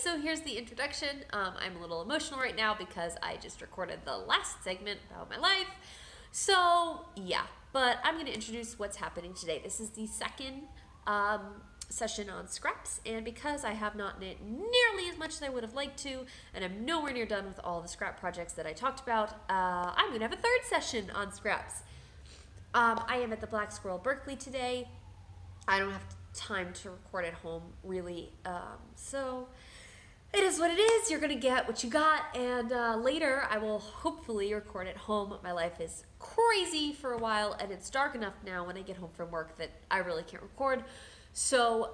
so here's the introduction. I'm a little emotional right now because I just recorded the last segment about my life. So yeah, but I'm going to introduce what's happening today. This is the second session on scraps, and because I have not knit nearly as much as I would have liked to, and I'm nowhere near done with all the scrap projects that I talked about, I'm going to have a third session on scraps. I am at the Black Squirrel Berkeley today. I don't have time to record at home, really, so it is what it is. You're gonna get what you got, and later I will hopefully record at home. My life is crazy for a while, and it's dark enough now when I get home from work that I really can't record. So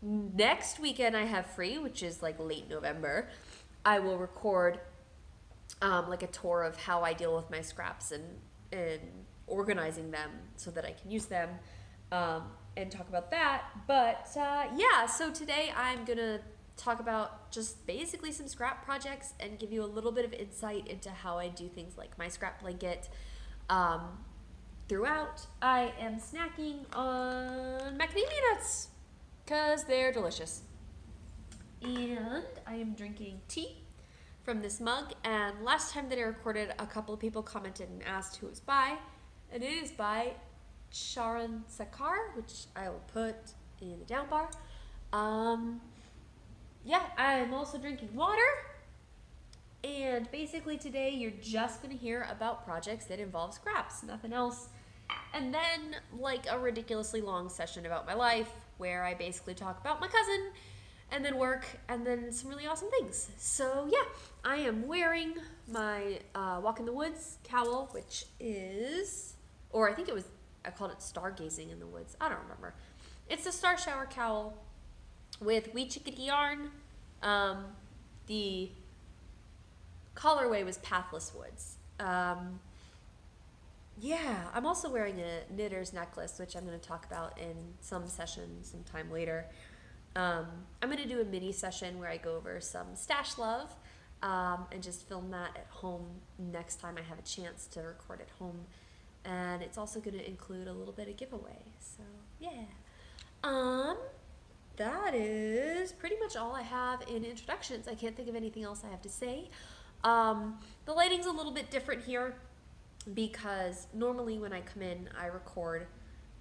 next weekend I have free, which is like late November. I will record like a tour of how I deal with my scraps and organizing them so that I can use them. And talk about that, but yeah, so today I'm gonna talk about just basically some scrap projects and give you a little bit of insight into how I do things like my scrap blanket throughout. I am snacking on macadamia nuts because they're delicious, and I am drinking tea from this mug. And last time that I recorded, a couple of people commented and asked who it was by, and it is by Sharon Sakar, which I will put in the down bar. Yeah, I'm also drinking water, and basically today you're just going to hear about projects that involve scraps, nothing else, and then like a ridiculously long session about my life where I basically talk about my cousin and then work and then some really awesome things. So yeah, I am wearing my Walk in the Woods cowl, which is, or I think I called it Stargazing in the Woods. I don't remember. It's a Star Shower cowl with wheat chickadee yarn. The colorway was Pathless Woods. Yeah, I'm also wearing a knitter's necklace, which I'm going to talk about in some session sometime later. I'm going to do a mini session where I go over some stash love and just film that at home next time I have a chance to record at home. And it's also going to include a little bit of giveaway. So yeah, that is pretty much all I have in introductions. I can't think of anything else I have to say. The lighting's a little bit different here because normally when I come in, I record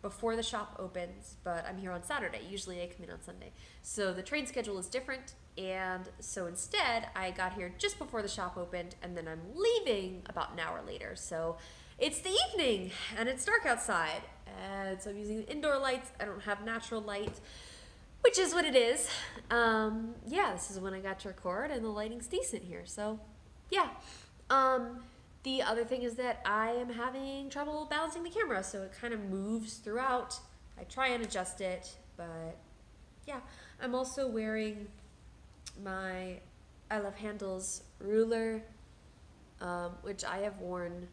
before the shop opens, but I'm here on Saturday. Usually I come in on Sunday. So the train schedule is different, and so instead I got here just before the shop opened, and then I'm leaving about an hour later. So it's the evening and it's dark outside, and so I'm using the indoor lights. I don't have natural light, which is what it is. Yeah, this is when I got to record, and the lighting's decent here, so yeah. The other thing is that I am having trouble balancing the camera, so it kind of moves throughout. I try and adjust it, but yeah. I'm also wearing my I Love Handles ruler, which I have worn,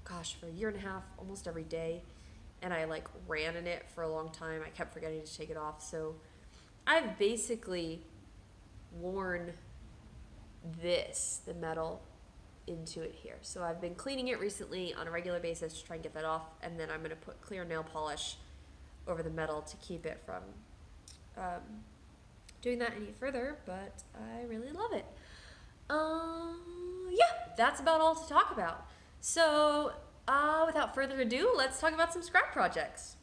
gosh, for a year and a half, almost every day, and I like ran in it for a long time. I kept forgetting to take it off, so I've basically worn the metal into it here. So I've been cleaning it recently on a regular basis to try and get that off, and then I'm going to put clear nail polish over the metal to keep it from doing that any further, but I really love it. Yeah, that's about all to talk about. So without further ado, let's talk about some scrap projects.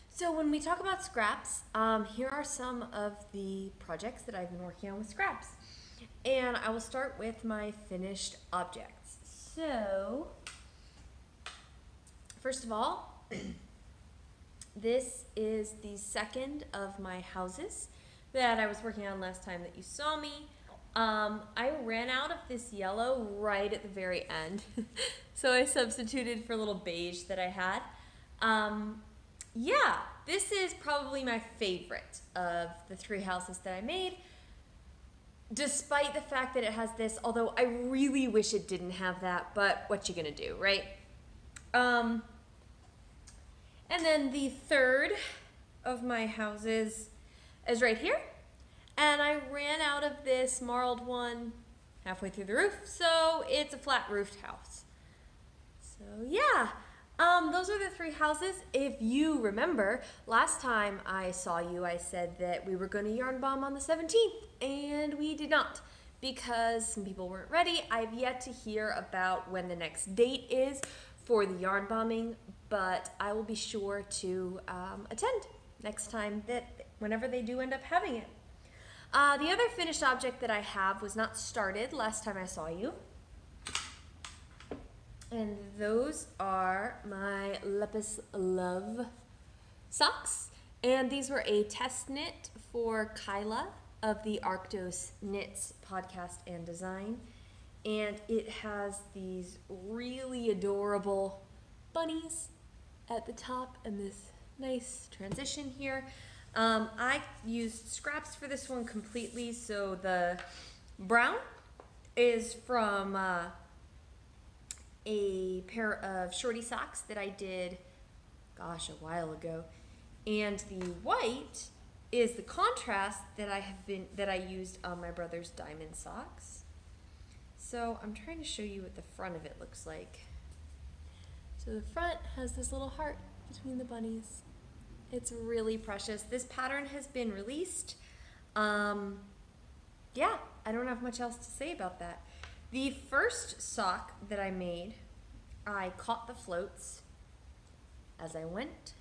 So when we talk about scraps, here are some of the projects that I've been working on with scraps. And I will start with my finished objects. So, first of all, this is the second of my houses that I was working on last time that you saw me. I ran out of this yellow right at the very end, so I substituted for a little beige that I had. Yeah, this is probably my favorite of the three houses that I made, despite the fact that it has this, although I really wish it didn't have that, but what you gonna do, right? And then the third of my houses is right here, and I ran out of this marled one halfway through the roof, so it's a flat roofed house. So yeah, Those are the three houses. If you remember, last time I saw you, I said that we were going to yarn bomb on the 17th, and we did not because some people weren't ready. I've yet to hear about when the next date is for the yarn bombing, but I will be sure to attend next time, whenever they do end up having it. The other finished object that I have was not started last time I saw you. And those are my Lepus Love socks. And these were a test knit for Kyla of the Arctos Knits podcast and design. And it has these really adorable bunnies at the top and this nice transition here. I used scraps for this one completely. So the brown is from a pair of shorty socks that I did, gosh, a while ago. And the white is the contrast that I used on my brother's diamond socks. So I'm trying to show you what the front of it looks like. So the front has this little heart between the bunnies. It's really precious. This pattern has been released. Yeah, I don't have much else to say about that. The first sock that I made, I caught the floats as I went.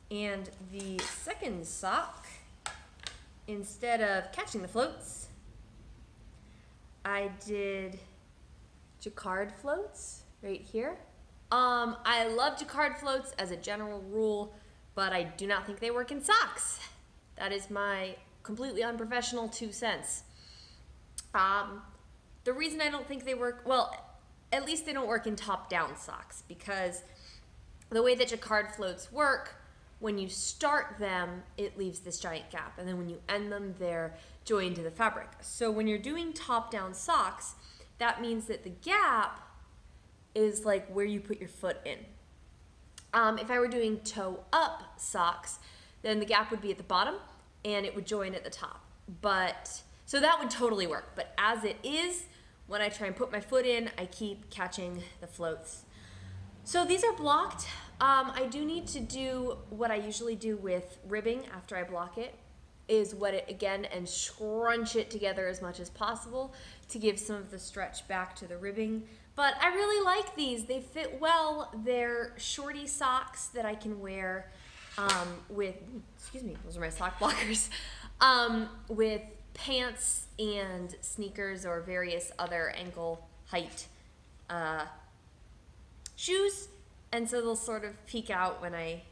And the second sock, instead of catching the floats, I did jacquard floats right here. I love jacquard floats as a general rule, but I do not think they work in socks. That is my completely unprofessional 2 cents. The reason I don't think they work, well, at least they don't work in top-down socks, because the way that jacquard floats work, when you start them, it leaves this giant gap, and then when you end them, they're joined to the fabric. So when you're doing top-down socks, that means that the gap is like where you put your foot in. If I were doing toe-up socks, then the gap would be at the bottom, and it would join at the top. So that would totally work, but as it is, when I try and put my foot in, I keep catching the floats. So these are blocked. I do need to do what I usually do with ribbing after I block it, is wet it again and scrunch it together as much as possible to give some of the stretch back to the ribbing. But I really like these. They fit well. They're shorty socks that I can wear with, excuse me, those are my sock blockers, with pants and sneakers or various other ankle height shoes, and so they'll sort of peek out when I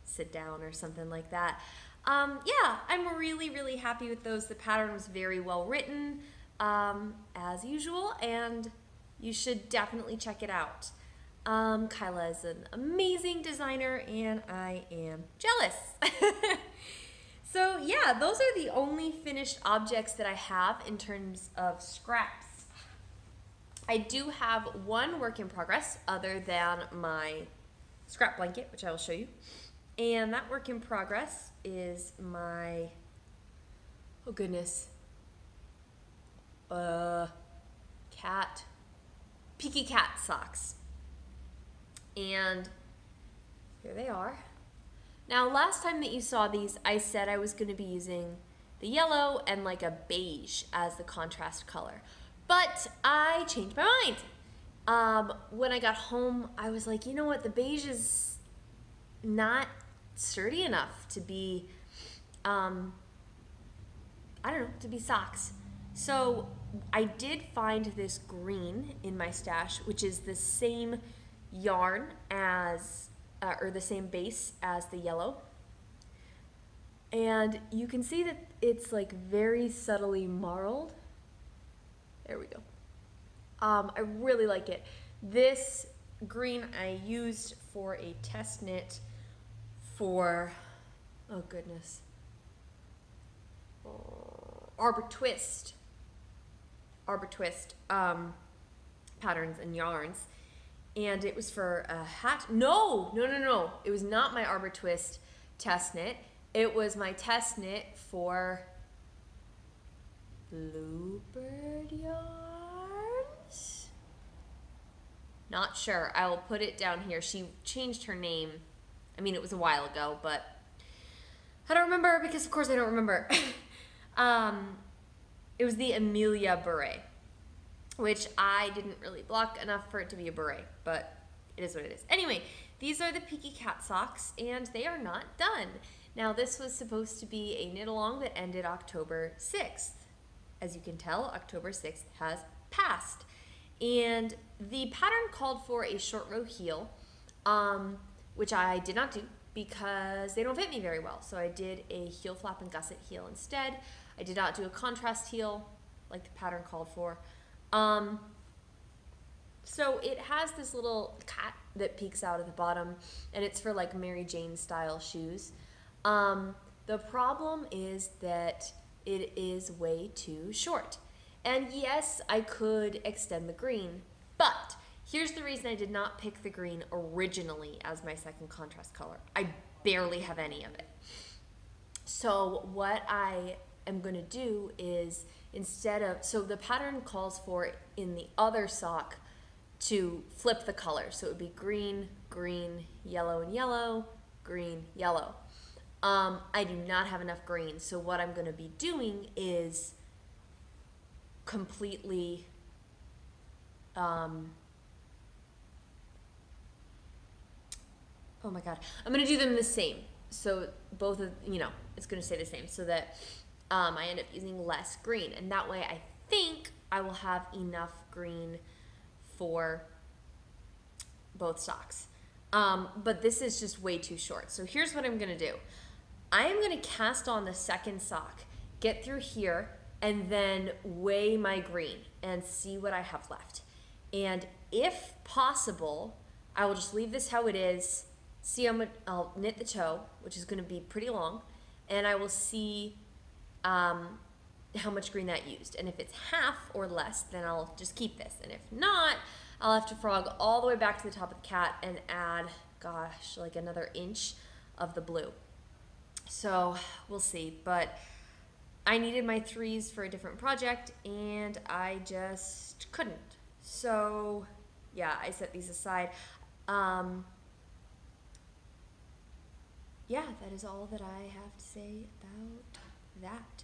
sit down or something like that. Yeah, I'm really happy with those. The pattern was very well written, as usual, and you should definitely check it out. Kyla is an amazing designer, and I am jealous. So yeah, those are the only finished objects that I have in terms of scraps. I do have one work in progress other than my scrap blanket, which I will show you. And that work in progress is my, oh goodness, Peaky Cat socks. And here they are. Now, last time that you saw these, I said I was going to be using the yellow and like a beige as the contrast color. But I changed my mind. When I got home, I was like, you know what, the beige is not sturdy enough to be, I don't know, to be socks. So I did find this green in my stash, which is the same yarn as, or the same base as the yellow. And you can see that it's like very subtly marled. There we go. I really like it. This green I used for a test knit for, oh goodness, Arbor Twist patterns and yarns. And it was for a hat. No. It was not my Arbor Twist test knit. It was my test knit for Bluebird yarns. Not sure. I will put it down here. She changed her name. I mean, it was a while ago, but I don't remember because, of course, I don't remember. It was the Amelia beret, which I didn't really block enough for it to be a beret, but it is what it is. Anyway, these are the Peaky Cat socks, and they are not done. Now, this was supposed to be a knit-along that ended October 6th. As you can tell, October 6th has passed. And the pattern called for a short row heel, which I did not do because they don't fit me very well. So I did a heel flap and gusset heel instead. I did not do a contrast heel like the pattern called for. So it has this little cat that peeks out at the bottom, and it's for like Mary Jane style shoes. The problem is that it is way too short. And yes, I could extend the green, but here's the reason I did not pick the green originally as my second contrast color. I barely have any of it. So what I am going to do is so the pattern calls for in the other sock to flip the color. So it would be green, green, yellow, and yellow, green, yellow. I do not have enough green, so what I'm going to be doing is completely oh my god, I'm going to do them the same, so both of, it's going to stay the same, so that I end up using less green, and that way I think I will have enough green for both socks. But this is just way too short, so here's what I'm going to do. I am going to cast on the second sock, get through here, and then weigh my green and see what I have left. And if possible, I will just leave this how it is, I'll knit the toe, which is going to be pretty long, and I will see how much green that used. And if it's half or less, then I'll just keep this. And if not, I'll have to frog all the way back to the top of the cat and add, gosh, like another inch of the blue. So we'll see, but I needed my 3s for a different project and I just couldn't. So yeah, I set these aside. Yeah, that is all that I have to say about that.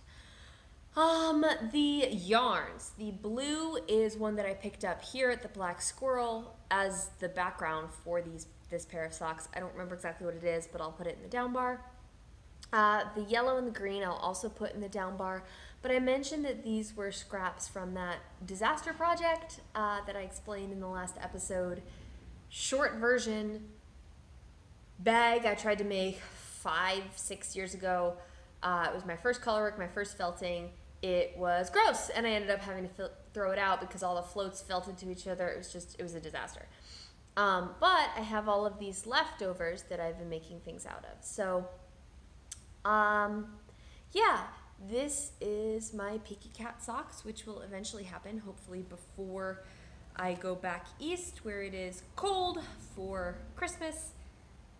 The yarns. The blue is one that I picked up here at the Black Squirrel as the background for this pair of socks. I don't remember exactly what it is, but I'll put it in the down bar. The yellow and the green I'll also put in the down bar, but I mentioned that these were scraps from that disaster project that I explained in the last episode. Short version bag I tried to make 5-6 years ago. It was my first colorwork, my first felting. It was gross, and I ended up having to throw it out because all the floats felted to each other. It was a disaster. But I have all of these leftovers that I've been making things out of. So yeah, this is my Peaky Cat socks, which will eventually happen, hopefully before I go back east where it is cold for Christmas.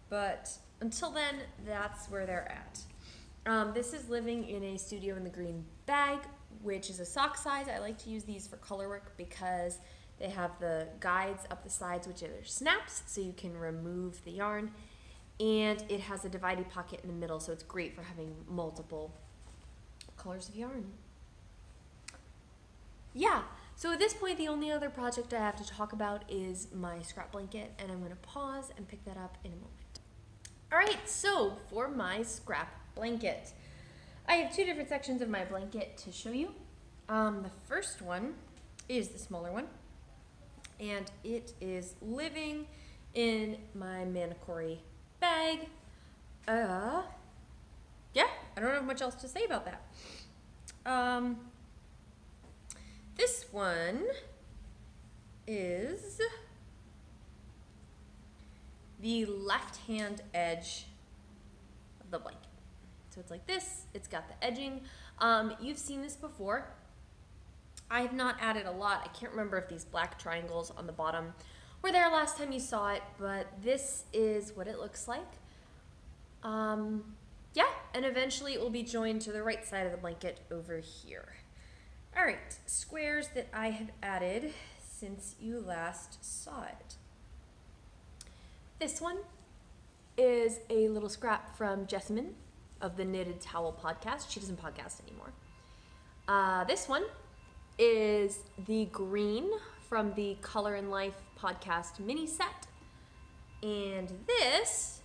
But until then, that's where they're at. This is living in a Studio in the Green bag, which is a sock size. I like to use these for color work because they have the guides up the sides, which are snaps, so you can remove the yarn. And it has a dividey pocket in the middle, so it's great for having multiple colors of yarn. Yeah, so at this point, the only other project I have to talk about is my scrap blanket, and I'm going to pause and pick that up in a moment. All right, so for my scrap blanket, I have 2 different sections of my blanket to show you. The first one is the smaller one, and it is living in my Manicory bag. Yeah, I don't have much else to say about that. This one is the left-hand edge of the blanket. So it's like this, it's got the edging. You've seen this before. I have not added a lot. I can't remember if these black triangles on the bottom were there last time you saw it, but this is what it looks like. Yeah, and eventually it will be joined to the right side of the blanket over here. All right, squares that I have added since you last saw it. This one is a little scrap from Jessamine of the Knitted Towel podcast. She doesn't podcast anymore. This one is the green from the Color and Life podcast mini set. And this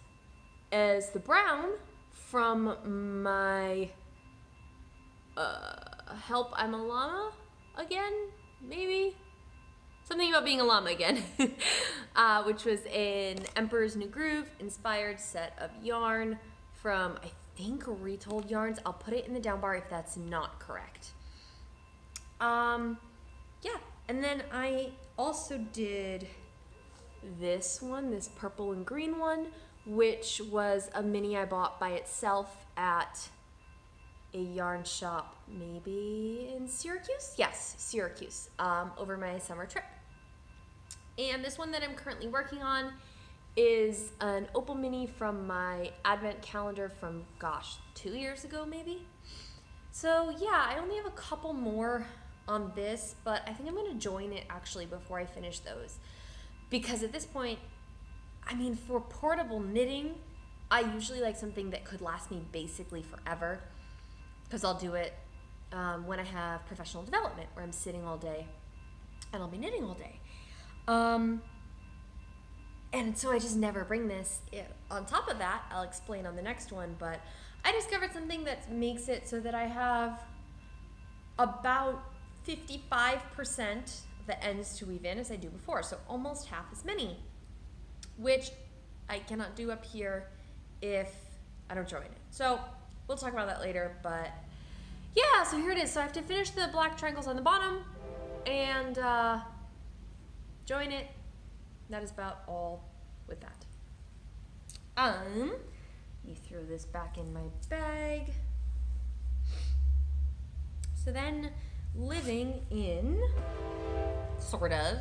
is the brown from my Help I'm a Llama Again, maybe? Something about being a llama again. Which was an Emperor's New Groove inspired set of yarn from, I think, Retold Yarns. I'll put it in the down bar if that's not correct. Yeah, and then I also did this one, this purple and green one, which was a mini I bought by itself at a yarn shop, maybe in Syracuse? Yes, Syracuse, over my summer trip. And this one that I'm currently working on is an opal mini from my advent calendar from, gosh, 2 years ago maybe? So yeah, I only have a couple more on this, but I think I'm gonna join it actually before I finish those. Because at this point, I mean, for portable knitting, I usually like something that could last me basically forever. Because I'll do it when I have professional development, where I'm sitting all day and I'll be knitting all day. And so I just never bring this. On top of that, I'll explain on the next one, but I discovered something that makes it so that I have about 55% of the ends to weave in as I do before, so almost half as many, which I cannot do up here if I don't join it. So we'll talk about that later, but yeah, so here it is. So I have to finish the black triangles on the bottom and join it. That is about all with that. You throw this back in my bag. So then, living in, sort of,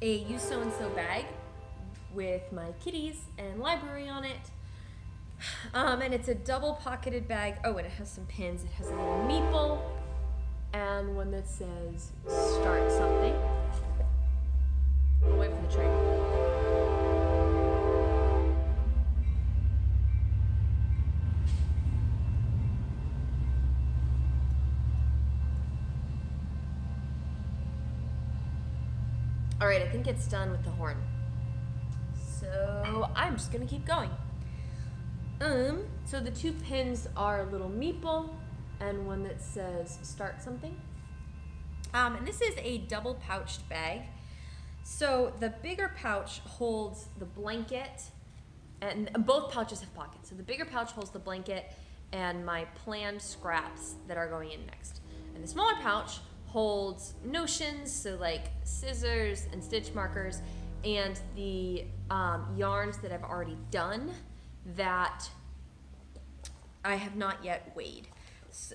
a You Sew and Sew bag with my kitties and library on it. And it's a double pocketed bag. Oh, and it has some pins. It has a little meeple and one that says start something. I'll wait for the train. All right, I think it's done with the horn. So I'm just gonna keep going. So the two pins are a little meeple and one that says start something. And this is a double pouched bag. So the bigger pouch holds the blanket, and both pouches have pockets. So the bigger pouch holds the blanket and my planned scraps that are going in next. And the smaller pouch holds notions, so like scissors and stitch markers, and the yarns that I've already done that I have not yet weighed,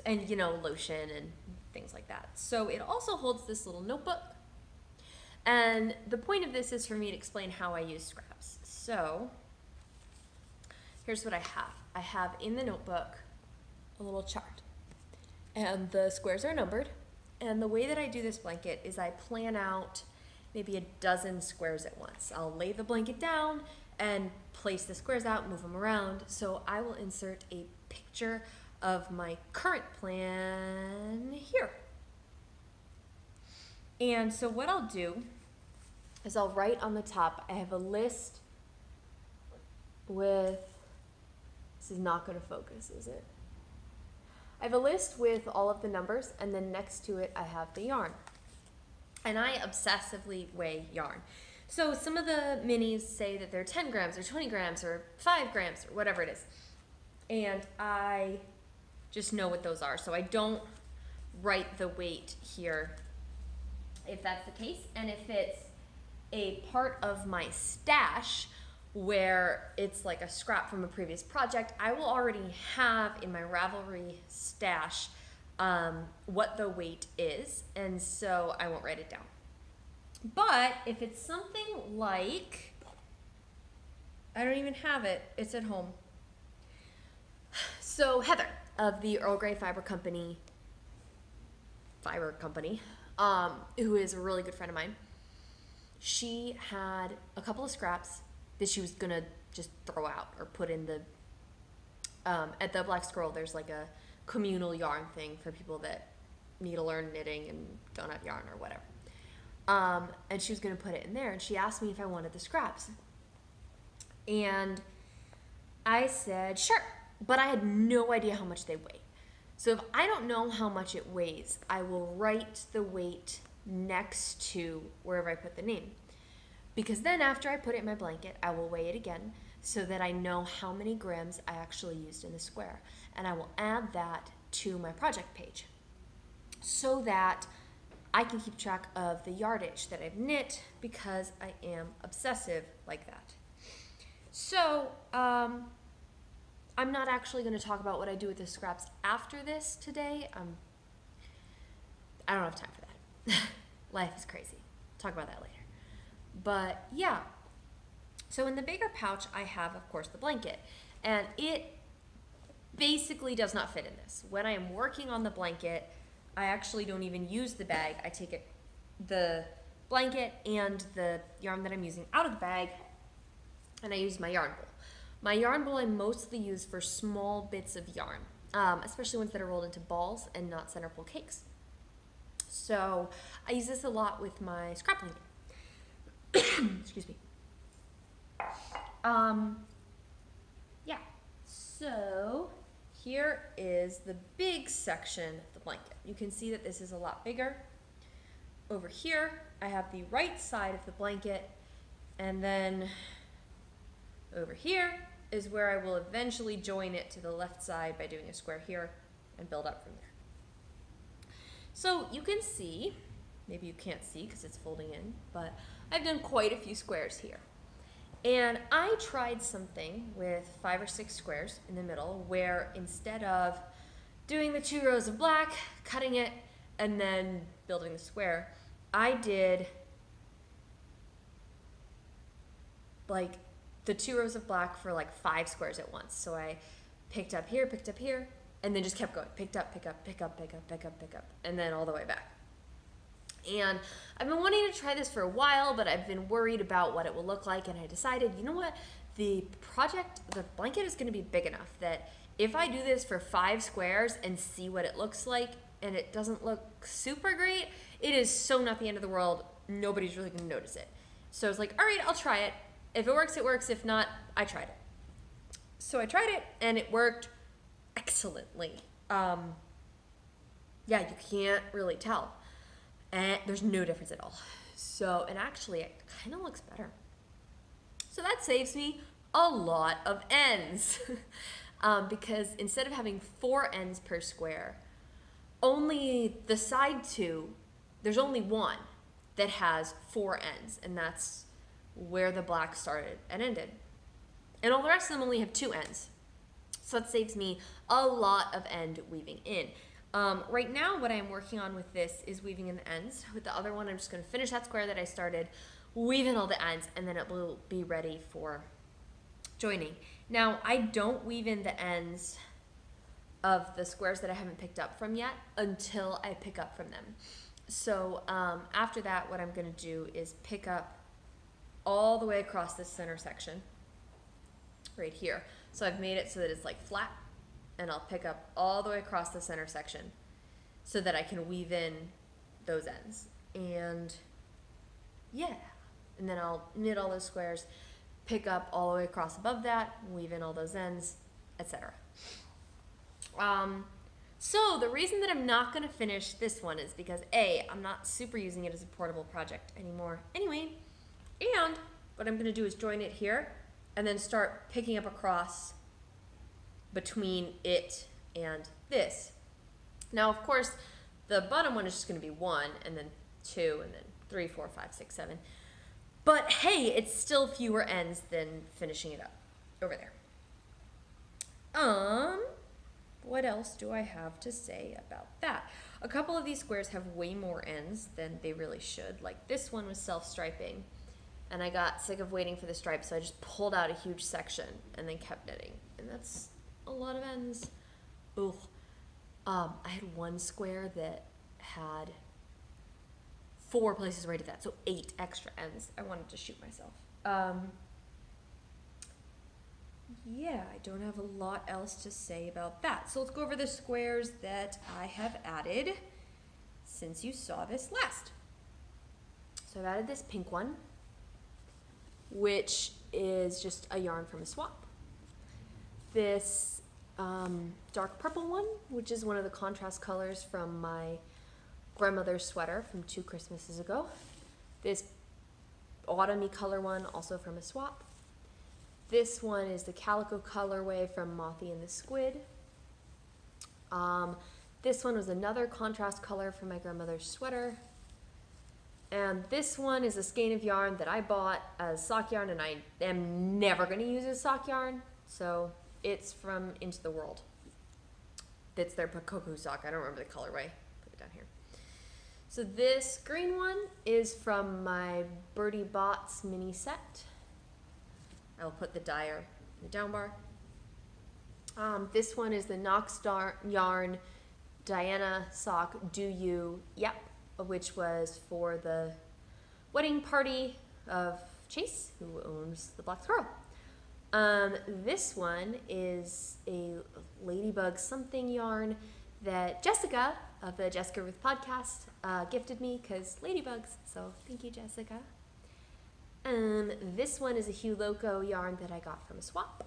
and you know, lotion and things like that. So it also holds this little notebook, and the point of this is for me to explain how I use scraps. So here's what I have. I have in the notebook a little chart, and the squares are numbered, and the way that I do this blanket is I plan out maybe a dozen squares at once. I'll lay the blanket down and place the squares out, move them around. So I will insert a picture of my current plan here. And so what I'll do is I'll write on the top, I have a list with, this is not gonna focus, is it? I have a list with all of the numbers, and then next to it I have the yarn. And I obsessively weigh yarn. So some of the minis say that they're 10 grams or 20 grams or 5 grams or whatever it is. And I just know what those are. So I don't write the weight here if that's the case. And if it's a part of my stash where it's like a scrap from a previous project, I will already have in my Ravelry stash what the weight is, and so I won't write it down. But if it's something like, I don't even have it, it's at home. So Heather of the Earl Grey Fiber Company, who is a really good friend of mine. She had a couple of scraps that she was gonna just throw out or put in the, at the Black Squirrel, there's like a communal yarn thing for people that need to learn knitting and don't have yarn or whatever. And she was gonna put it in there, and she asked me if I wanted the scraps. And I said, sure, but I had no idea how much they weigh. So if I don't know how much it weighs, I will write the weight next to wherever I put the name. Because then after I put it in my blanket, I will weigh it again so that I know how many grams I actually used in the square. And I will add that to my project page so that I can keep track of the yardage that I've knit, because I am obsessive like that. So, I'm not actually going to talk about what I do with the scraps after this today. I don't have time for that. Life is crazy. Talk about that later. But yeah, so in the bigger pouch, I have, of course, the blanket. And it basically does not fit in this. When I am working on the blanket, I actually don't even use the bag. I take it, the blanket and the yarn that I'm using out of the bag, and I use my yarn bowl. My yarn bowl I mostly use for small bits of yarn, especially ones that are rolled into balls and not center pull cakes. So I use this a lot with my scrap blanket. Excuse me. Yeah, so here is the big section of the blanket. You can see that this is a lot bigger. Over here, I have the right side of the blanket, and then over here is where I will eventually join it to the left side by doing a square here and build up from there. So you can see, maybe you can't see because it's folding in, but I've done quite a few squares here. And I tried something with 5 or 6 squares in the middle where instead of doing the 2 rows of black, cutting it, and then building the square, I did like the 2 rows of black for like 5 squares at once. So I picked up here, and then just kept going. Picked up, pick up, pick up, pick up, pick up, pick up, and then all the way back. And I've been wanting to try this for a while, but I've been worried about what it will look like, and I decided, you know what, the blanket is gonna be big enough that if I do this for 5 squares and see what it looks like, and it doesn't look super great, it is so not the end of the world, nobody's really gonna notice it. So I was like, all right, I'll try it. If it works, it works. If not, I tried it. So I tried it, and it worked excellently. Yeah, you can't really tell. And there's no difference at all. So, and actually, it kind of looks better. So that saves me a lot of ends. Because instead of having 4 ends per square, only the side 2, there's only one that has 4 ends, and that's where the black started and ended. And all the rest of them only have 2 ends. So that saves me a lot of end weaving in. Right now, what I'm working on with this is weaving in the ends. With the other one, I'm just going to finish that square that I started, weave in all the ends, and then it will be ready for joining. Now, I don't weave in the ends of the squares that I haven't picked up from yet until I pick up from them. So after that, what I'm going to do is pick up all the way across this center section right here. So I've made it so that it's like flat, and I'll pick up all the way across the center section so that I can weave in those ends. And yeah, and then I'll knit all those squares, pick up all the way across above that, weave in all those ends, etc. So the reason that I'm not going to finish this one is because A, I'm not super using it as a portable project anymore anyway, and what I'm going to do is join it here and then start picking up across between it and this. Now, of course, the bottom one is just going to be 1, and then 2, and then 3, 4, 5, 6, 7. But hey, it's still fewer ends than finishing it up over there. What else do I have to say about that? A couple of these squares have way more ends than they really should. Like this one was self-striping, and I got sick of waiting for the stripe, so I just pulled out a huge section and then kept knitting. And that's a lot of ends. Ugh. I had one square that had 4 places where I did that, so 8 extra ends. I wanted to shoot myself. Yeah, I don't have a lot else to say about that. So let's go over the squares that I have added since you saw this last. So I've added this pink one, which is just a yarn from a swap. This dark purple one, which is one of the contrast colors from my grandmother's sweater from 2 Christmases ago. This autumny color one, also from a swap. This one is the calico colorway from Mothy and the Squid. This one was another contrast color from my grandmother's sweater. And this one is a skein of yarn that I bought as sock yarn, and I am never going to use as sock yarn. So it's from Into the World. It's their Pakoku sock. I don't remember the colorway. Put it down here. So this green one is from my Birdie Bots mini set. I'll put the dyer in the down bar. This one is the Knox Yarn Diana sock Do You Yep, which was for the wedding party of Chase, who owns the Black Squirrel. This one is a Ladybug something yarn that Jessica of the Jessica Ruth podcast gifted me, because ladybugs, so thank you, Jessica. This one is a Hue Loco yarn that I got from a swap.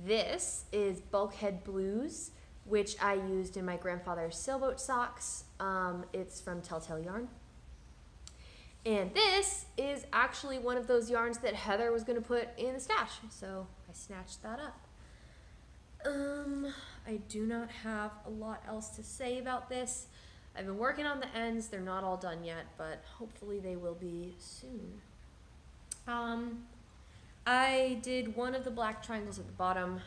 This is Bulkhead Blues, which I used in my grandfather's sailboat socks. It's from Telltale Yarn. And this is actually one of those yarns that Heather was going to put in the stash, so I snatched that up. I do not have a lot else to say about this. I've been working on the ends. They're not all done yet, but hopefully they will be soon. I did one of the black triangles at the bottom.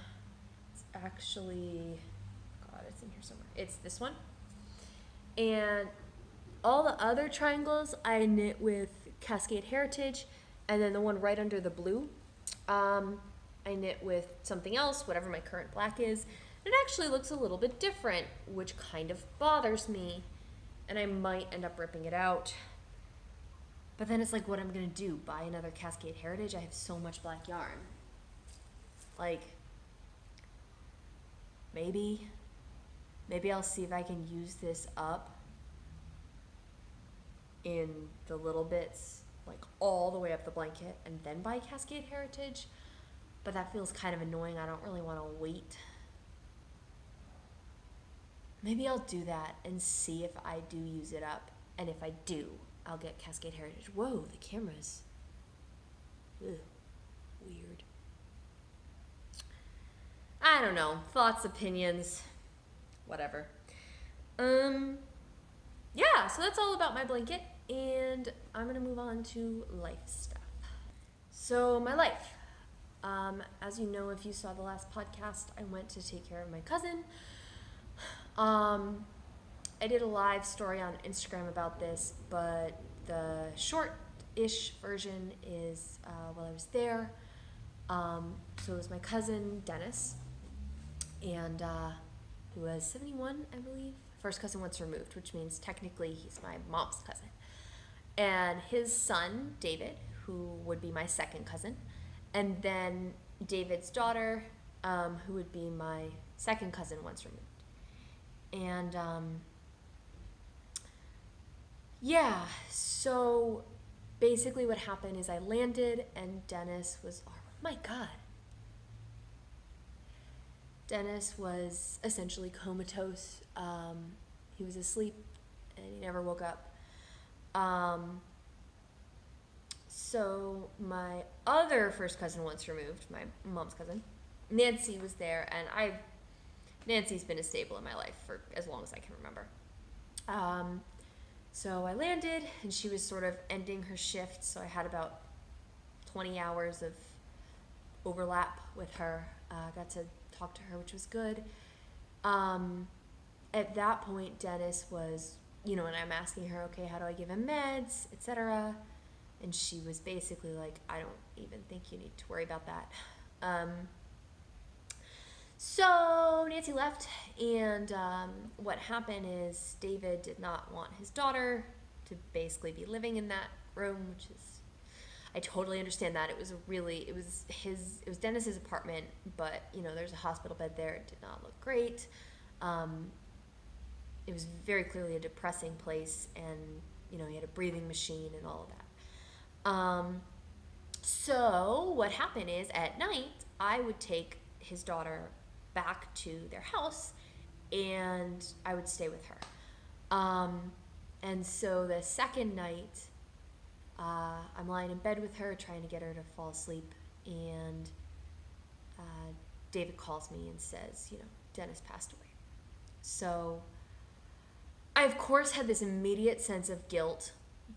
It's actually, God, it's in here somewhere. It's this one. And all the other triangles I knit with Cascade Heritage, and then the one right under the blue, I knit with something else, whatever my current black is. It actually looks a little bit different, which kind of bothers me, and I might end up ripping it out. But then it's like, what I'm gonna do, buy another Cascade Heritage? I have so much black yarn. Like, maybe I'll see if I can use this up in the little bits, like all the way up the blanket, and then buy Cascade Heritage. But that feels kind of annoying. I don't really want to wait. Maybe I'll do that and see if I do use it up. And if I do, I'll get Cascade Heritage. Whoa, the camera's weird. I don't know. Thoughts, opinions, whatever. Yeah, so that's all about my blanket. And I'm going to move on to life stuff. So my life. As you know, if you saw the last podcast, I went to take care of my cousin. I did a live story on Instagram about this, but the short-ish version is while I was there. So it was my cousin, Dennis, and who was 71, I believe. First cousin once removed, which means technically he's my mom's cousin. And his son, David, who would be my second cousin. And then David's daughter, who would be my second cousin once removed. And yeah, so basically what happened is I landed and Dennis was, oh my God. Dennis was essentially comatose. He was asleep and he never woke up. So my other first cousin once removed, my mom's cousin, Nancy, was there, and Nancy's been a staple in my life for as long as I can remember. So I landed, and she was sort of ending her shift, so I had about 20 hours of overlap with her. Got to talk to her, which was good. At that point, Dennis was, and I'm asking her, okay, how do I give him meds, etc., and she was basically like, I don't even think you need to worry about that. So Nancy left, and what happened is David did not want his daughter to basically be living in that room, which is, I totally understand that. It was Dennis's apartment, but you know, there's a hospital bed there. It did not look great. It was very clearly a depressing place, and you know, he had a breathing machine and all of that. So what happened is at night, I would take his daughter back to their house and I would stay with her. And so the second night, I'm lying in bed with her, trying to get her to fall asleep, and David calls me and says, you know, Dennis passed away. So I, of course, had this immediate sense of guilt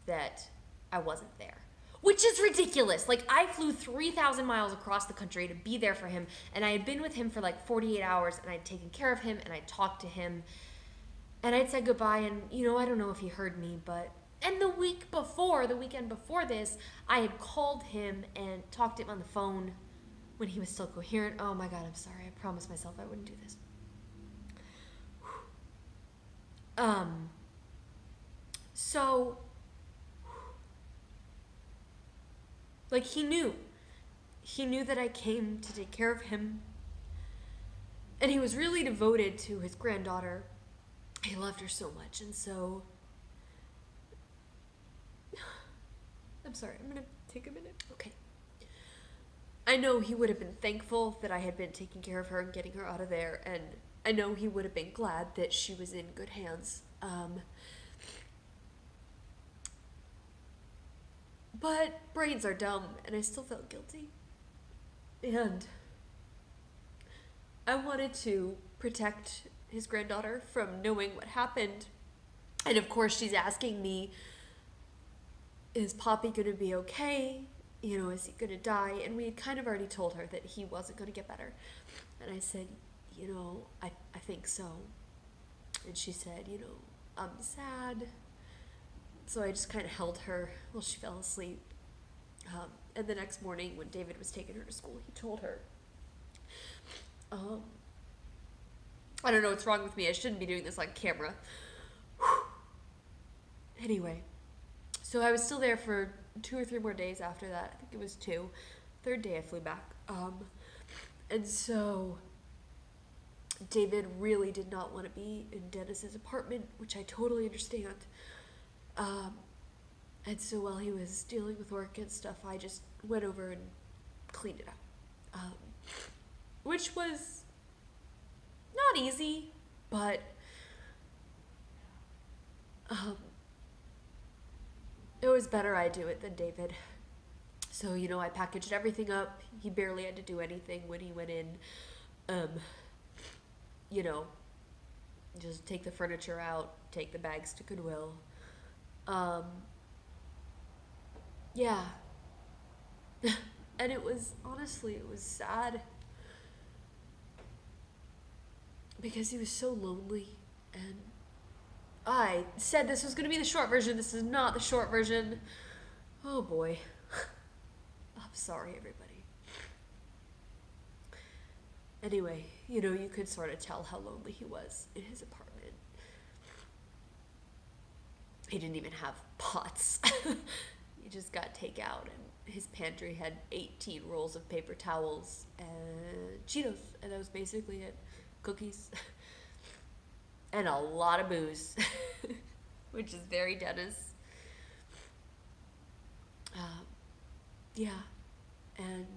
that I wasn't there, which is ridiculous. Like, I flew 3,000 miles across the country to be there for him, and I had been with him for like 48 hours, and I'd taken care of him, and I'd talked to him, and I'd said goodbye, and, you know, I don't know if he heard me, but... And the weekend before this, I had called him and talked to him on the phone when he was still coherent. Oh my God, I'm sorry. I promised myself I wouldn't do this. So, like, he knew that I came to take care of him, and he was really devoted to his granddaughter. He loved her so much, and so, I'm sorry, I'm gonna take a minute. Okay. I know he would have been thankful that I had been taking care of her and getting her out of there, and I know he would have been glad that she was in good hands. But brains are dumb, and I still felt guilty. And I wanted to protect his granddaughter from knowing what happened. And of course, she's asking me, is Poppy going to be okay? You know, is he going to die? And we had kind of already told her that he wasn't going to get better. And I said, you know, I think so. And she said, you know, I'm sad. So I just kind of held her while she fell asleep. And the next morning when David was taking her to school, he told her, I don't know what's wrong with me. I shouldn't be doing this on camera. Anyway, so I was still there for 2 or 3 more days after that. I think it was 2. Third day I flew back. And so David really did not want to be in Dennis's apartment, which I totally understand. And so while he was dealing with work and stuff, I just went over and cleaned it up. Which was not easy, but it was better I do it than David. So, you know, I packaged everything up. He barely had to do anything when he went in. You know, just take the furniture out, take the bags to Goodwill. Yeah. And it was, honestly, it was sad. Because he was so lonely, and I said this was going to be the short version. This is not the short version. Oh boy. I'm sorry, everybody. Anyway, you know, you could sort of tell how lonely he was in his apartment. He didn't even have pots. He just got takeout, and his pantry had 18 rolls of paper towels and Cheetos, and that was basically it. Cookies, and a lot of booze, which is very Dennis. Yeah, and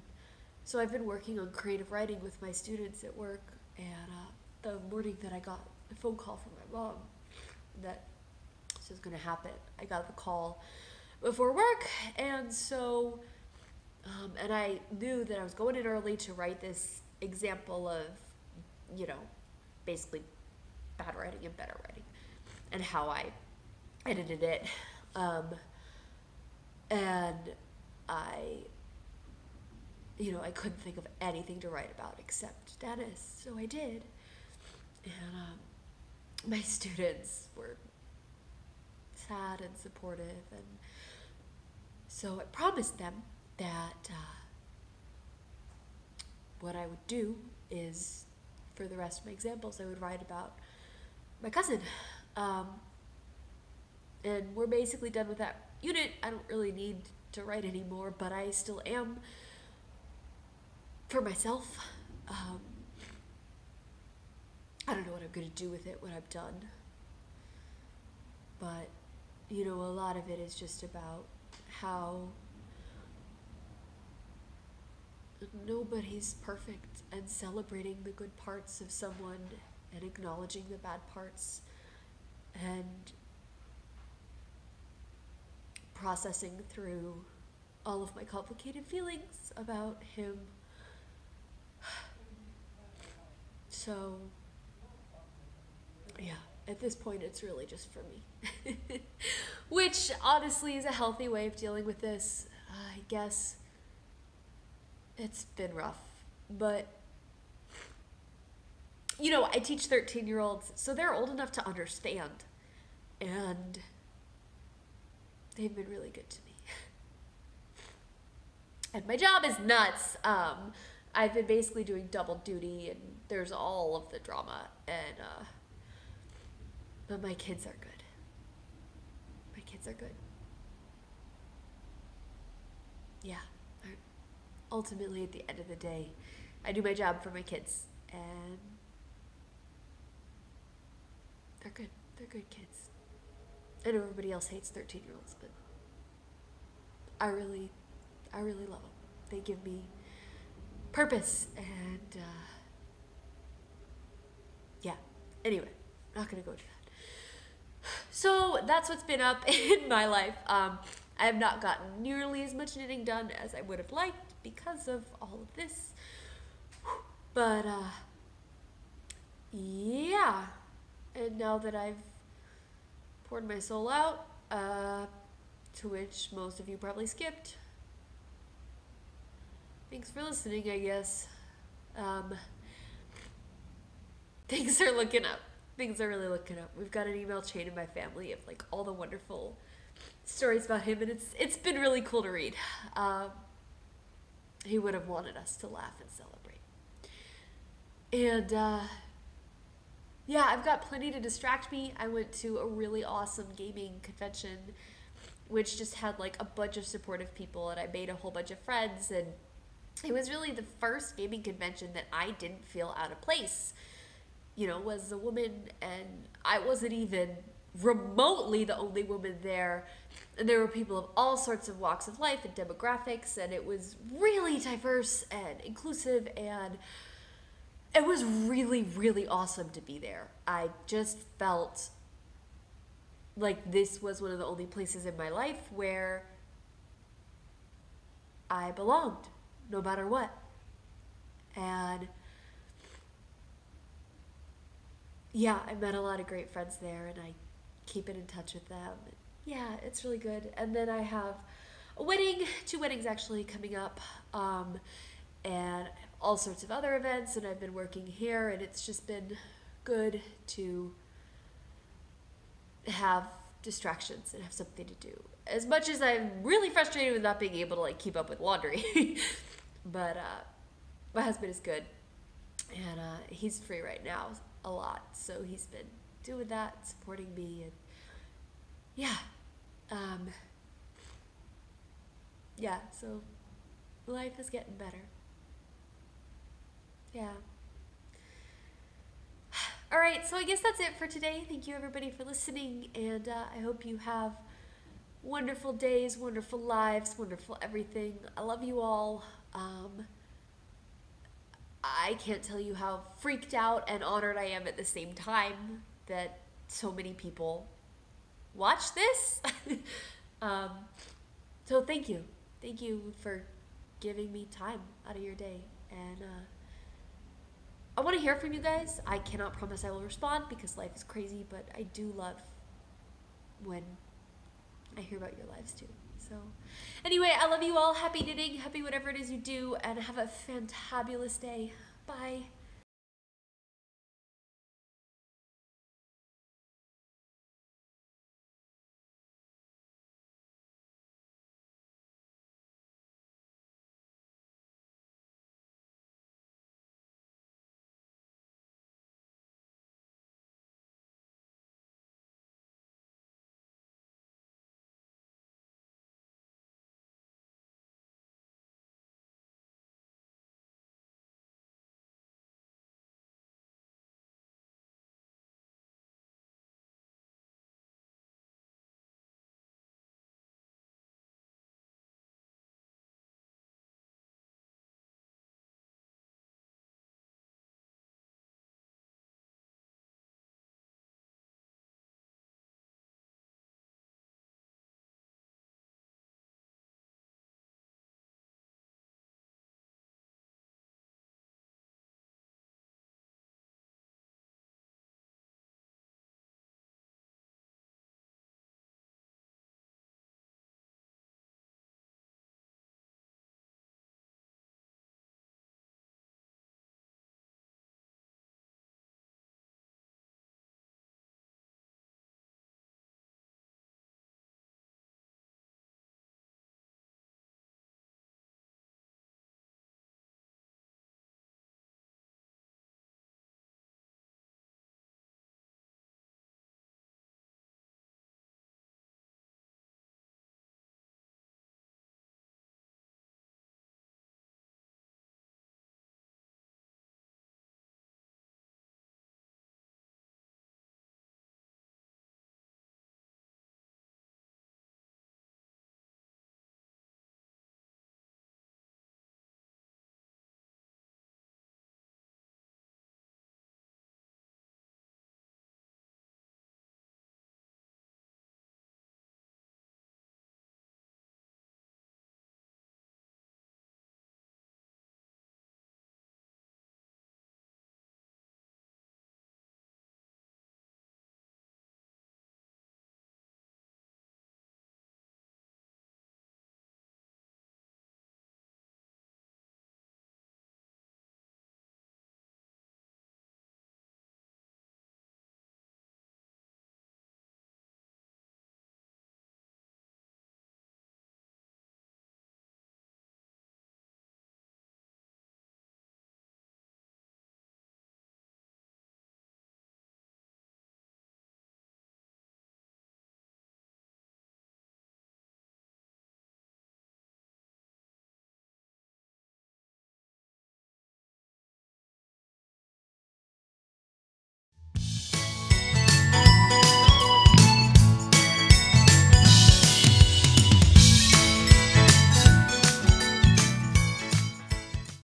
so I've been working on creative writing with my students at work, and the morning that I got a phone call from my mom that this was going to happen, I got the call before work, and so, and I knew that I was going in early to write this example of, you know, basically bad writing and better writing, and how I edited it. And I, you know, I couldn't think of anything to write about except Dennis, so I did. And my students were sad and supportive, and so I promised them that what I would do is, for the rest of my examples, I would write about my cousin. And we're basically done with that unit. I don't really need to write anymore, but I still am for myself. I don't know what I'm going to do with it when I'm done. But, you know, a lot of it is just about how nobody's perfect, and celebrating the good parts of someone and acknowledging the bad parts and processing through all of my complicated feelings about him. So, yeah, at this point it's really just for me. Which honestly is a healthy way of dealing with this. I guess it's been rough, but you know, I teach 13-year-olds, so they're old enough to understand, and they've been really good to me. And my job is nuts. I've been basically doing double duty, and there's all of the drama, and but my kids are good. My kids are good. Yeah. Ultimately, at the end of the day, I do my job for my kids, and they're good. They're good kids. I know everybody else hates 13-year-olds, but I really love them. They give me purpose, and yeah. Anyway, not gonna go into that. So that's what's been up in my life. I have not gotten nearly as much knitting done as I would have liked because of all of this. But yeah. And now that I've poured my soul out, to which most of you probably skipped, thanks for listening, I guess. Things are looking up. Things are really looking up. We've got an email chain in my family of like all the wonderful stories about him, and it's been really cool to read. He would have wanted us to laugh and celebrate. And yeah, I've got plenty to distract me. I went to a really awesome gaming convention, which just had like a bunch of supportive people, and I made a whole bunch of friends, and it was really the first gaming convention that I didn't feel out of place. You know, was a woman, and I wasn't even remotely the only woman there. And there were people of all sorts of walks of life and demographics, and it was really diverse and inclusive, and it was really, really awesome to be there. I just felt like this was one of the only places in my life where I belonged, no matter what. And yeah, I met a lot of great friends there, and I keep in touch with them. Yeah, it's really good. And then I have a wedding, 2 weddings actually coming up, and all sorts of other events, and I've been working here, and it's just been good to have distractions and have something to do. As much as I'm really frustrated with not being able to like keep up with laundry, but my husband is good, and he's free right now a lot, so he's been doing that, supporting me, and yeah, yeah, so life is getting better. Yeah. All right, so I guess that's it for today. Thank you everybody for listening, and I hope you have wonderful days, wonderful lives, wonderful everything. I love you all. I can't tell you how freaked out and honored I am at the same time that so many people watch this. So thank you. Thank you for giving me time out of your day, and I want to hear from you guys. I cannot promise I will respond because life is crazy, but I do love when I hear about your lives too. So anyway, I love you all. Happy knitting, happy whatever it is you do, and have a fantabulous day. Bye.